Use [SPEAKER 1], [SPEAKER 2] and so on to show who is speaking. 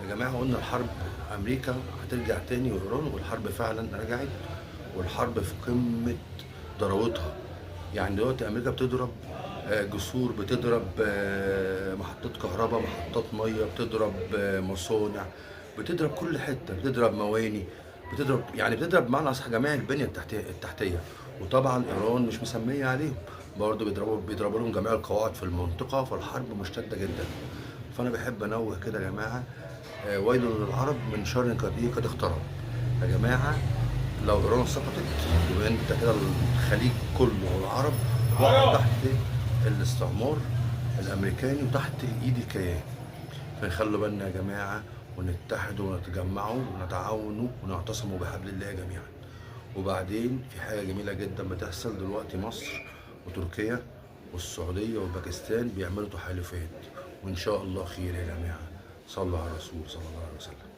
[SPEAKER 1] يا جماعة قلنا الحرب أمريكا هترجع تاني وإيران، والحرب فعلا رجعت، والحرب في قمة ضراوتها. يعني دلوقتي أمريكا بتضرب جسور، بتضرب محطات كهرباء، محطات مية، بتضرب مصانع، بتضرب كل حتة، بتضرب مواني، بتضرب يعني بتضرب بمعنى أصح جميع البنية التحتية. وطبعا إيران مش مسمية عليهم، برضه بيضربوا لهم جميع القواعد في المنطقة، فالحرب مشتدة جدا. فأنا بحب أنوه كده يا جماعة، ويل للعرب من شر قد اقترب. يا جماعة لو إيران سقطت يبقى أنت كده الخليج كله والعرب وقعوا تحت الاستعمار الأمريكاني وتحت إيد الكيان. فنخلوا بالنا يا جماعة، ونتحدوا ونتجمعوا ونتعاونوا ونعتصموا بحبل الله جميعا. وبعدين في حاجة جميلة جدا بتحصل دلوقتي، مصر وتركيا والسعودية وباكستان بيعملوا تحالفات، وإن شاء الله خير يا جماعة. صلوا على الرسول صلى الله عليه وسلم.